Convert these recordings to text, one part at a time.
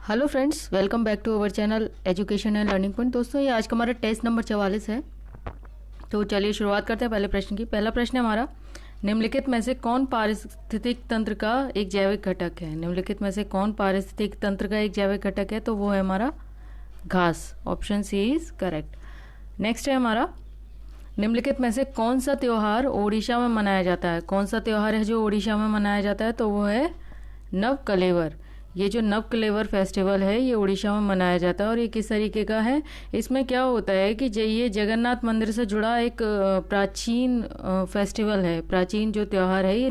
Hello friends, welcome back to our channel education and learning point. दोस्तों, ये आज का हमारा टेस्ट नंबर 44 है। तो चलिए शुरुआत करते हैं पहले प्रश्न की। पहला प्रश्न है हमारा, निम्नलिखित में से कौन पारिस्थितिक तंत्र का एक जैविक घटक है? निम्नलिखित में से कौन पारिस्थितिक तंत्र का एक जैविक घटक है? तो वो है हमारा घास। Option C is correct. Next है हमारा, निम्नलिखित में से कौन सा त्यौहार ओडिशा में मनाया जाता है? कौन सा त्यौहार है जो ओडिशा में मनाया जाता है? तो वो है नव कलेवर। ये जो नव कलेवर फेस्टिवल है ये उड़ीसा में मनाया जाता है। और ये किस तरीके का है? इसमें क्या होता है कि ये जगन्नाथ मंदिर से जुड़ा एक प्राचीन फेस्टिवल है। प्राचीन जो त्यौहार है ये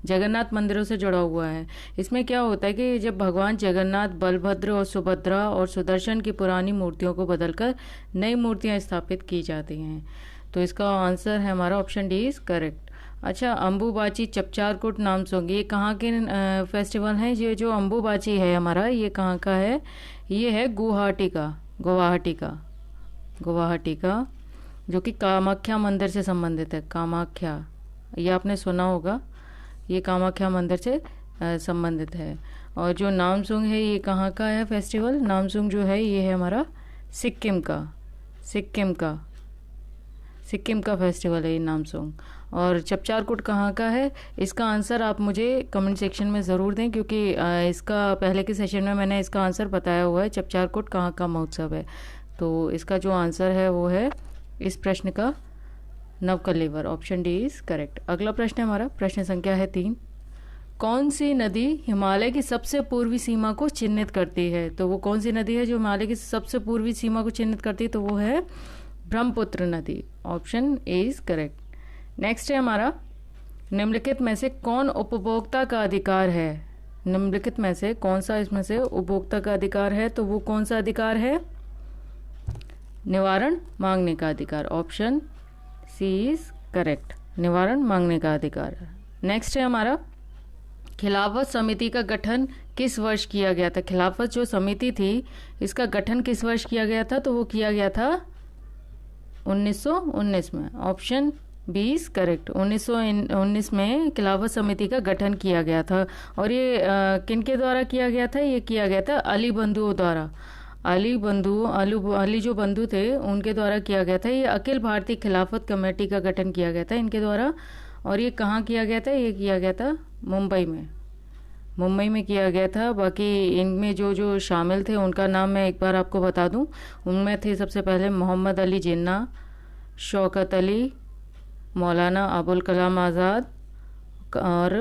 जगन्नाथ मंदिरों से जुड़ा हुआ है। इसमें क्या होता है कि जब भगवान जगन्नाथ, बलभद्र और सुभद्रा और सुदर्शन की पुरानी मूर्तियों को बदलकर नई मूर्तियां स्थापित की जाती हैं। तो इसका आंसर है हमारा ऑप्शन डी इज करेक्ट। अच्छा, अंबुबाची चपचारकुट नामसोंग, ये कहाँ के फेस्टिवल है? ये जो अंबुबाची है हमारा, ये कहाँ का है? ये है गुवाहाटी का, जो कि कामाख्या मंदिर से संबंधित है। कामाख्या, ये आपने सुना होगा, ये कामाख्या मंदिर से संबंधित है। और जो नामसुंग है ये कहाँ का है फेस्टिवल? नामसुंग जो है ये है हमारा सिक्किम का फेस्टिवल है ये नामसुंग। और चपचारकुट कहाँ का है? इसका आंसर आप मुझे कमेंट सेक्शन में ज़रूर दें, क्योंकि इसका पहले के सेशन में मैंने इसका आंसर बताया हुआ है चपचारकुट कहाँ का महोत्सव है। तो इसका जो आंसर है वो है इस प्रश्न का नवकलेवर। Option D is correct. अगला प्रश्न है हमारा, प्रश्न संख्या है 3। कौन सी नदी हिमालय की सबसे पूर्वी सीमा को चिन्हित करती है? तो वो कौन सी नदी है जो हिमालय की सबसे पूर्वी सीमा को चिन्हित करती है? तो वो है ब्रह्मपुत्र नदी। Option A is correct. Next है हमारा, निम्नलिखित में से कौन उपभोक्ता का अधिकार है? निम्नलिखित में से कौन सा इसमें से उपभोक्ता का अधिकार है? तो वो कौन सा अधिकार है? निवारण मांगने का अधिकार। ऑप्शन सी इज करेक्ट, निवारण मांगने का अधिकार। नेक्स्ट है हमारा, खिलाफत समिति का गठन किस वर्ष किया गया था? खिलाफत जो समिति थी इसका गठन किस वर्ष किया गया था? तो वो किया गया था 1919 में। Option 20 correct. 1919 में खिलाफत समिति का गठन किया गया था। और ये किनके द्वारा किया गया था? ये किया गया था अली बंधुओं द्वारा। अली जो बंधु थे उनके द्वारा किया गया था। ये अखिल भारतीय खिलाफत कमेटी का गठन किया गया था इनके द्वारा। और ये कहाँ किया गया था? ये किया गया था मुंबई में किया गया था। बाकी इनमें जो जो शामिल थे उनका नाम मैं एक बार आपको बता दूं। उनमें थे सबसे पहले मोहम्मद अली जिन्ना, शौकत अली, मौलाना अबुल कलाम आज़ाद और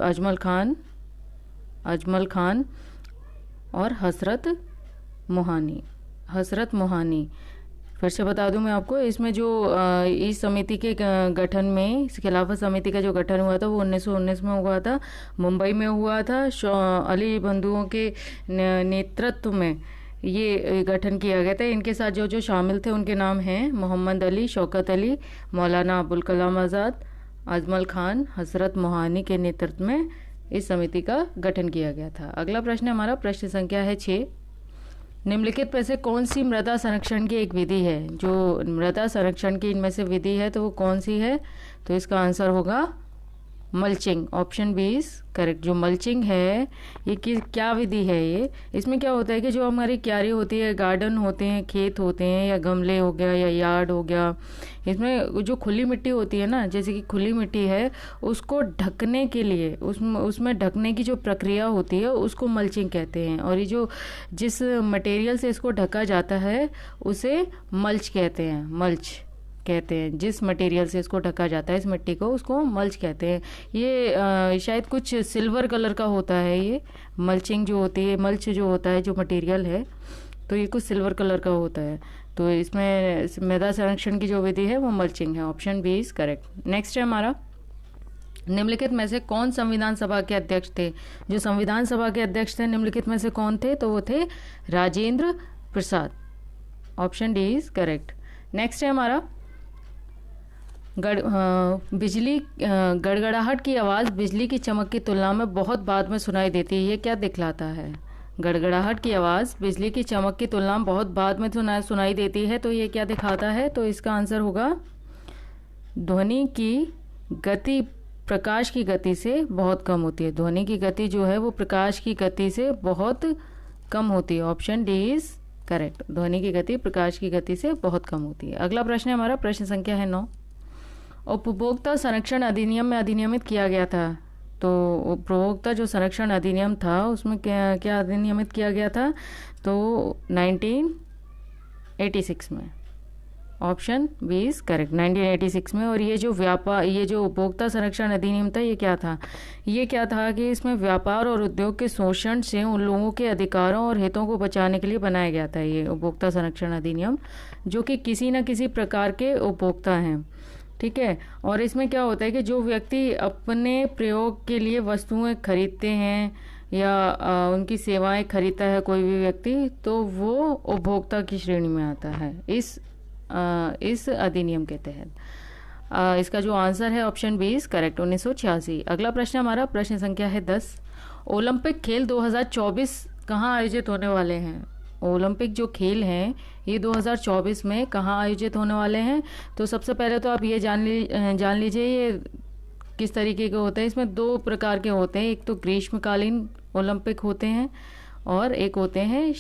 अजमल खान और हसरत मोहानी। फिर से बता दूं मैं आपको, इसमें जो इस समिति के गठन में, खिलाफत समिति का जो गठन हुआ था वो 1919 में हुआ था, मुंबई में हुआ था। अली बंधुओं के नेतृत्व में ये गठन किया गया था। इनके साथ जो जो शामिल थे उनके नाम हैं मोहम्मद अली, शौकत अली, मौलाना अबुल कलाम आज़ाद, अजमल खान, हसरत मोहानी के नेतृत्व में इस समिति का गठन किया गया था। अगला प्रश्न हमारा, प्रश्न संख्या है 6। निम्नलिखित में से कौन सी मृदा संरक्षण की एक विधि है? जो मृदा संरक्षण की इनमें से विधि है तो वो कौन सी है? तो इसका आंसर होगा mulching. Option B is correct. जो मल्चिंग है ये क्या विधि है? ये इसमें क्या होता है कि जो हमारी क्यारी होती है, गार्डन होते हैं, खेत होते हैं, या गमले हो गया या यार्ड हो गया, इसमें जो खुली मिट्टी होती है ना, जैसे कि खुली मिट्टी है, उसको ढकने के लिए उसमें ढकने की जो प्रक्रिया होती है उसको मल्चिंग कहते हैं। और ये जो जिस मटेरियल से इसको ढका जाता है उसे मल्च कहते हैं। जिस मटेरियल से इसको ढका जाता है इस मिट्टी को, उसको मल्च कहते हैं। ये शायद कुछ सिल्वर कलर का होता है। ये मल्चिंग जो होती है, मल्च जो होता है, जो मटेरियल है, तो ये कुछ सिल्वर कलर का होता है। तो इसमें मृदा संरक्षण की जो विधि है वो मल्चिंग है। Option B is correct. Next है हमारा, निम्नलिखित में से कौन संविधान सभा के अध्यक्ष थे? जो संविधान सभा के अध्यक्ष थे निम्नलिखित में से कौन थे? तो वो थे Rajendra Prasad. Option D is correct. Next है हमारा, गड़गड़ाहट की आवाज़ बिजली की चमक की तुलना में बहुत बाद में सुनाई देती है। ये क्या दिखलाता है? गड़गड़ाहट की आवाज़ बिजली की चमक की तुलना में बहुत बाद में सुनाई देती है, तो ये क्या दिखाता है? तो इसका आंसर होगा ध्वनि की गति प्रकाश की गति से बहुत कम होती है। ध्वनि की गति जो है वो प्रकाश की गति से बहुत कम होती है। Option D is correct. ध्वनि की गति प्रकाश की गति से बहुत कम होती है। अगला प्रश्न है हमारा, प्रश्न संख्या है 9। उपभोक्ता संरक्षण अधिनियम में अधिनियमित किया गया था। तो उपभोक्ता जो संरक्षण अधिनियम था उसमें क्या क्या अधिनियमित किया गया था? तो 1986 में। ऑप्शन बी इज करेक्ट, 1986 में। और ये जो उपभोक्ता संरक्षण अधिनियम था, ये क्या था कि इसमें व्यापार और उद्योग के शोषण से उन लोगों के अधिकारों और हितों को बचाने के लिए बनाया गया था ये उपभोक्ता संरक्षण अधिनियम, जो कि किसी न किसी प्रकार के उपभोक्ता हैं। ठीक है। और इसमें क्या होता है कि जो व्यक्ति अपने प्रयोग के लिए वस्तुएं खरीदते हैं या उनकी सेवाएं खरीदता है कोई भी व्यक्ति, तो वो उपभोक्ता की श्रेणी में आता है इस अधिनियम के तहत। इसका जो आंसर है ऑप्शन बी इज करेक्ट, 1986। अगला प्रश्न हमारा, प्रश्न संख्या है 10। ओलंपिक खेल 2024 कहाँ आयोजित होने वाले हैं? ओलंपिक जो खेल हैं ये 2024 में कहाँ आयोजित होने वाले हैं? तो सबसे पहले तो आप ये जान लीजिए ये किस तरीके के होते हैं। इसमें 2 प्रकार के होते हैं। एक तो ग्रीष्मकालीन ओलंपिक होते हैं और एक होते हैं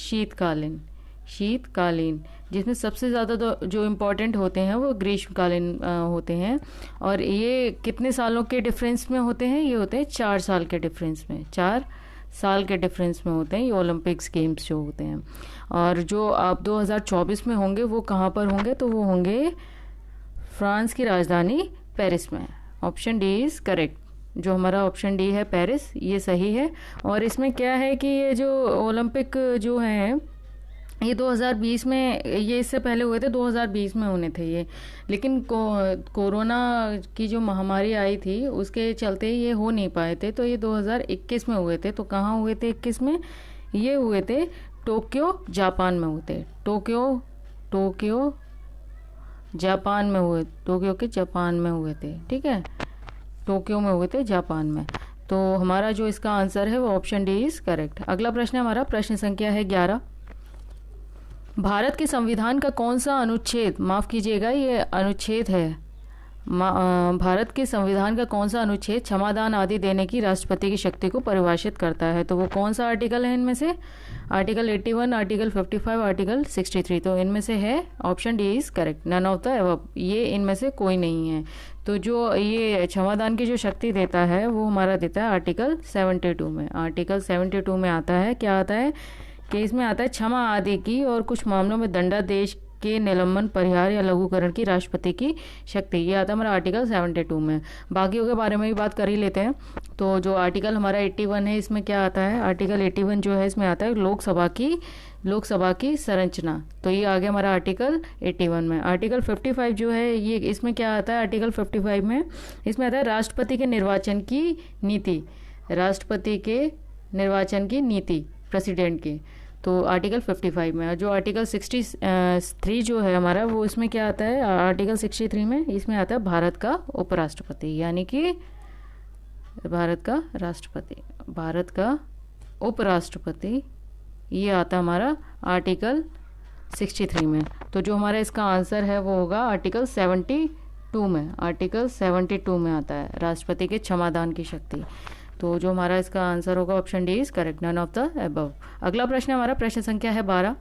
शीतकालीन, जिसमें सबसे ज़्यादा जो इम्पोर्टेंट होते हैं वो ग्रीष्मकालीन होते हैं। और ये कितने सालों के डिफरेंस में होते हैं? ये होते हैं 4 साल के डिफरेंस में, 4 साल के डिफरेंस में होते हैं ये ओलंपिक्स गेम्स जो होते हैं। और जो आप 2024 में होंगे वो कहाँ पर होंगे? तो वो होंगे फ्रांस की राजधानी पेरिस में। Option D is correct. जो हमारा ऑप्शन डी है पेरिस, ये सही है। और इसमें क्या है कि ये जो ओलंपिक जो हैं ये 2020 में, ये इससे पहले हुए थे, 2020 में होने थे ये, लेकिन कोरोना की जो महामारी आई थी उसके चलते ये हो नहीं पाए थे, तो ये 2021 में हुए थे। तो कहाँ हुए थे 21 में? ये हुए थे टोक्यो जापान में हुए थे। टोक्यो जापान में हुए, टोक्यो के जापान में हुए थे। ठीक है, टोक्यो में हुए थे जापान में। तो हमारा जो इसका आंसर है वो ऑप्शन डी इज करेक्ट। अगला प्रश्न हमारा, प्रश्न संख्या है 11। भारत के संविधान का कौन सा अनुच्छेद, माफ कीजिएगा ये अनुच्छेद है, भारत के संविधान का कौन सा अनुच्छेद क्षमादान आदि देने की राष्ट्रपति की शक्ति को परिभाषित करता है? तो वो कौन सा आर्टिकल है इनमें से? Article 81, article 55, article 63। तो इनमें से है option D is correct, none of the above. ये इनमें से कोई नहीं है। तो जो ये क्षमादान की जो शक्ति देता है वो हमारा देता है आर्टिकल 72 में। आर्टिकल 72 में आता है, क्या आता है कि इसमें आता है क्षमा आदि की और कुछ मामलों में दंडादेश के निलंबन, परिहार या लघुकरण की राष्ट्रपति की शक्ति। ये आता है हमारा आर्टिकल 72 में। बाकियों के बारे में भी बात कर ही लेते हैं। तो जो आर्टिकल हमारा 81 है इसमें क्या आता है? आर्टिकल 81 जो है इसमें आता है लोकसभा की संरचना। तो ये आ गया हमारा आर्टिकल 81 में। आर्टिकल 55 जो है ये इसमें क्या आता है? आर्टिकल 55 में इसमें आता है राष्ट्रपति के निर्वाचन की नीति, राष्ट्रपति के निर्वाचन की नीति, प्रेसिडेंट की। तो आर्टिकल 55 में। और जो आर्टिकल 63 जो है हमारा वो इसमें क्या आता है? आर्टिकल 63 में इसमें आता है भारत का उपराष्ट्रपति, यानी कि भारत का राष्ट्रपति, भारत का उपराष्ट्रपति, ये आता है हमारा आर्टिकल 63 में। तो जो हमारा इसका आंसर है वो होगा आर्टिकल 72 में। आर्टिकल 72 में आता है राष्ट्रपति के क्षमादान की शक्ति। तो जो हमारा इसका आंसर होगा option D is correct, none of the above. अगला प्रश्न हमारा, प्रश्न संख्या है 12।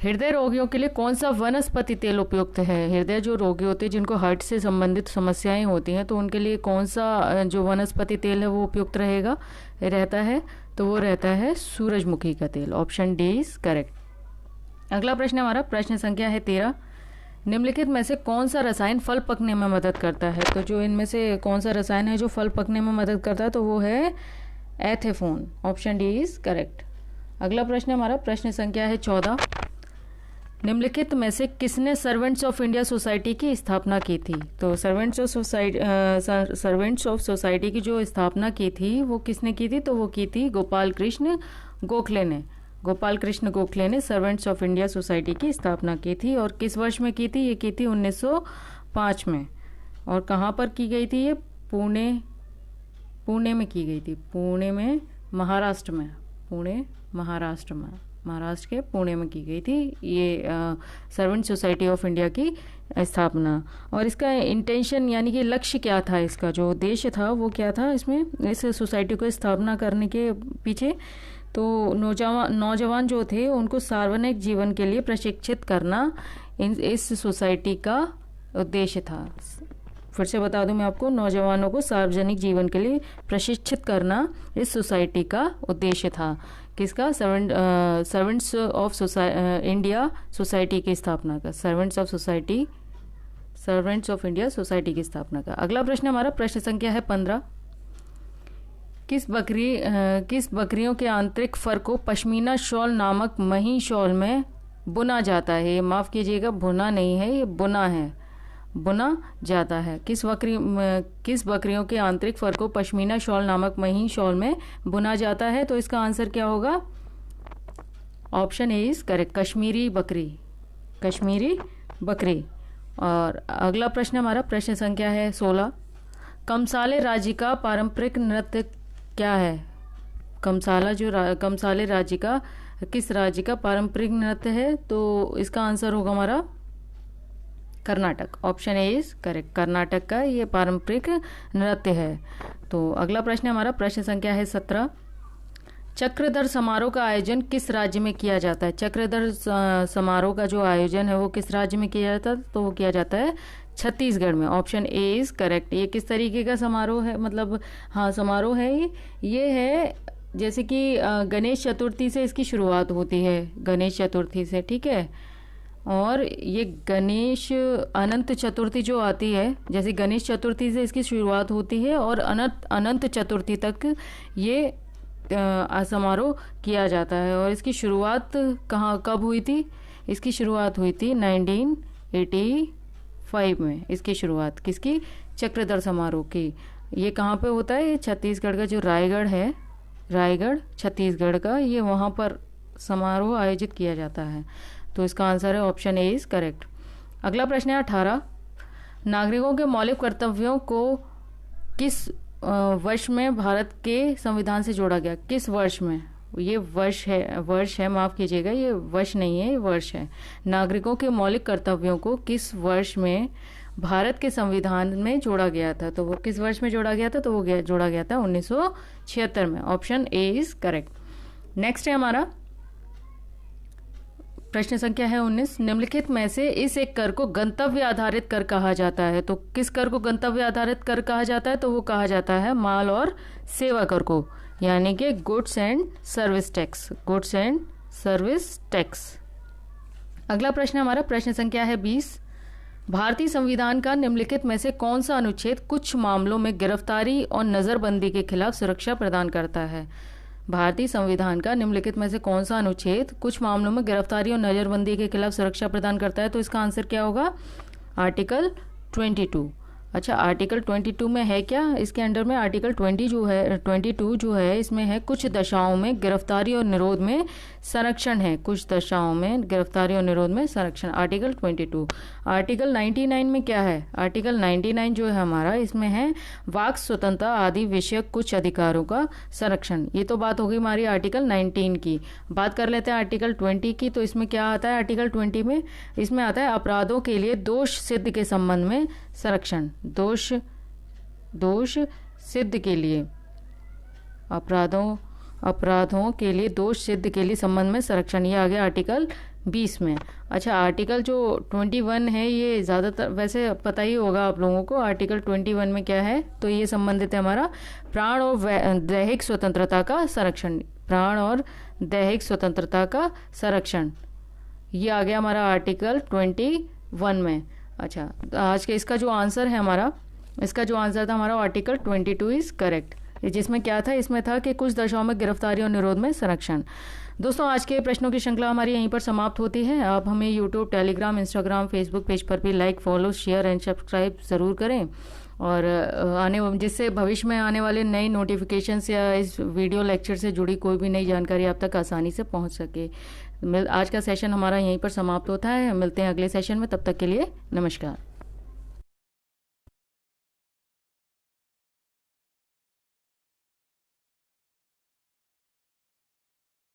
हृदय रोगियों के लिए कौन सा वनस्पति तेल उपयुक्त है? हृदय जो रोगी होते हैं जिनको हार्ट से संबंधित समस्याएं होती हैं तो उनके लिए कौन सा जो वनस्पति तेल है वो उपयुक्त रहता है? तो वो रहता है सूरजमुखी का तेल। Option D is correct. अगला प्रश्न हमारा, प्रश्न संख्या है 13। निम्नलिखित में से कौन सा रसायन फल पकने में मदद करता है? तो जो इनमें से कौन सा रसायन है जो फल पकने में मदद करता है? तो वो है ethephon. Option D is correct. अगला प्रश्न हमारा, प्रश्न संख्या है 14। निम्नलिखित में से किसने सर्वेंट्स ऑफ इंडिया सोसाइटी की स्थापना की थी? तो सर्वेंट्स ऑफ सोसाइटी की जो स्थापना की थी वो किसने की थी? तो वो की थी गोपाल कृष्ण गोखले ने। गोपाल कृष्ण गोखले ने सर्वेंट्स ऑफ इंडिया सोसाइटी की स्थापना की थी। और किस वर्ष में की थी? ये की थी 1905 में। और कहाँ पर की गई थी? ये पुणे में की गई थी। पुणे में, महाराष्ट्र में। पुणे महाराष्ट्र में। महाराष्ट्र के पुणे में की गई थी ये सर्वेंट सोसाइटी ऑफ इंडिया की स्थापना। और इसका इंटेंशन यानी कि लक्ष्य क्या था, इसका जो उद्देश्य था वो क्या था इसमें, इस सोसाइटी को स्थापना करने के पीछे? तो नौजवान जो थे उनको सार्वजनिक जीवन के लिए प्रशिक्षित करना इस सोसाइटी का उद्देश्य था। फिर से बता दूं मैं आपको, नौजवानों को सार्वजनिक जीवन के लिए प्रशिक्षित करना इस सोसाइटी का उद्देश्य था। किसका? सर्वेंट्स ऑफ इंडिया सोसाइटी की स्थापना का, सर्वेंट्स ऑफ इंडिया सोसाइटी की स्थापना का। अगला प्रश्न हमारा प्रश्न संख्या है 15। किस बकरियों के आंतरिक फर को पश्मीना शॉल नामक महीन शॉल में बुना जाता है? माफ कीजिएगा, बुना नहीं है, ये बुना है, बुना जाता है। किस बकरियों के आंतरिक फर को पश्मीना शॉल नामक महीन शॉल में बुना जाता है? तो इसका आंसर क्या होगा? Option A is correct, Kashmiri बकरी। और अगला प्रश्न हमारा प्रश्न संख्या है 16। कमसाले राज्य का पारंपरिक नृत्य क्या है? कमसाले राज्य का किस राज्य का पारंपरिक नृत्य है? तो इसका आंसर होगा हमारा Karnataka. Option A is correct, Karnataka का ये पारंपरिक नृत्य है। तो अगला प्रश्न हमारा प्रश्न संख्या है 17। चक्रधर समारोह का आयोजन किस राज्य में किया जाता है? चक्रधर समारोह का जो आयोजन है वो किस राज्य में किया जाता है? तो वो किया जाता है छत्तीसगढ़ में। Option A is correct. ये किस तरीके का समारोह है, मतलब हाँ समारोह है ये है जैसे कि गणेश चतुर्थी से इसकी शुरुआत होती है, गणेश चतुर्थी से, ठीक है। और ये गणेश अनंत चतुर्थी जो आती है, जैसे गणेश चतुर्थी से इसकी शुरुआत होती है और अनंत चतुर्थी तक ये समारोह किया जाता है। और इसकी शुरुआत कब हुई थी? इसकी शुरुआत हुई थी 1985 में। इसकी शुरुआत किसकी? चक्रधर समारोह की। ये कहाँ पे होता है? ये छत्तीसगढ़ का जो रायगढ़ छत्तीसगढ़ का, ये वहाँ पर समारोह आयोजित किया जाता है। तो इसका आंसर है ऑप्शन ए इज करेक्ट। अगला प्रश्न है 18। नागरिकों के मौलिक कर्तव्यों को किस वर्ष में भारत के संविधान से जोड़ा गया? किस वर्ष में? ये वर्ष है, माफ कीजिएगा, ये वर्ष नहीं है, ये वर्ष है। नागरिकों के मौलिक कर्तव्यों को किस वर्ष में भारत के संविधान में जोड़ा गया था? तो वो किस वर्ष में जोड़ा गया था? तो वो जोड़ा गया था 1976 में। Option A is correct. Next है हमारा प्रश्न संख्या है 19। निम्नलिखित में से इस एक कर को गंतव्य आधारित कर कहा जाता है? तो किस कर को गंतव्य आधारित कर कहा जाता है? तो वो कहा जाता है माल और सेवा कर को, यानी कि गुड्स एंड सर्विस टैक्स। अगला प्रश्न हमारा प्रश्न संख्या है 20। भारतीय संविधान का निम्नलिखित में से कौन सा अनुच्छेद कुछ मामलों में गिरफ्तारी और नजरबंदी के खिलाफ सुरक्षा प्रदान करता है? भारतीय संविधान का निम्नलिखित में से कौन सा अनुच्छेद कुछ मामलों में गिरफ्तारी और नजरबंदी के खिलाफ सुरक्षा प्रदान करता है? तो इसका आंसर क्या होगा? आर्टिकल 22। अच्छा, आर्टिकल 22 में है क्या? इसके अंडर में आर्टिकल 22 जो है इसमें है कुछ दशाओं में गिरफ्तारी और निरोध में संरक्षण है। कुछ दशाओं में गिरफ्तारी और निरोध में संरक्षण, आर्टिकल 22। आर्टिकल 99 में क्या है? आर्टिकल 99 जो है हमारा, इसमें है वाक स्वतंत्रता आदि विषयक कुछ अधिकारों का संरक्षण। ये तो बात हो गई हमारी आर्टिकल 19 की। बात कर लेते हैं आर्टिकल 20 की। तो इसमें क्या आता है आर्टिकल 20 में? इसमें आता है अपराधों के लिए दोष सिद्ध के संबंध में संरक्षण। दोष सिद्ध के लिए, अपराधों के लिए दोष सिद्ध के लिए संबंध में संरक्षण। ये आ गया आर्टिकल 20 में। अच्छा, आर्टिकल जो 21 है ये ज़्यादातर वैसे पता ही होगा आप लोगों को। आर्टिकल 21 में क्या है? तो ये संबंधित है हमारा प्राण और दैहिक स्वतंत्रता का संरक्षण। प्राण और दैहिक स्वतंत्रता का संरक्षण, ये आ गया हमारा आर्टिकल 21 में। अच्छा, आज के इसका जो आंसर है हमारा, इसका जो आंसर था हमारा आर्टिकल 22 इज करेक्ट। जिसमें क्या था? इसमें था कि कुछ दशाओं में गिरफ्तारी और निरोध में संरक्षण। दोस्तों, आज के प्रश्नों की श्रृंखला हमारी यहीं पर समाप्त होती है। आप हमें YouTube, Telegram, Instagram, Facebook page पर भी like, follow, share and subscribe ज़रूर करें। और जिससे भविष्य में आने वाले नई नोटिफिकेशंस या इस वीडियो लेक्चर से जुड़ी कोई भी नई जानकारी आप तक आसानी से पहुंच सके। आज का सेशन हमारा यहीं पर समाप्त होता है। मिलते हैं अगले सेशन में, तब तक के लिए नमस्कार।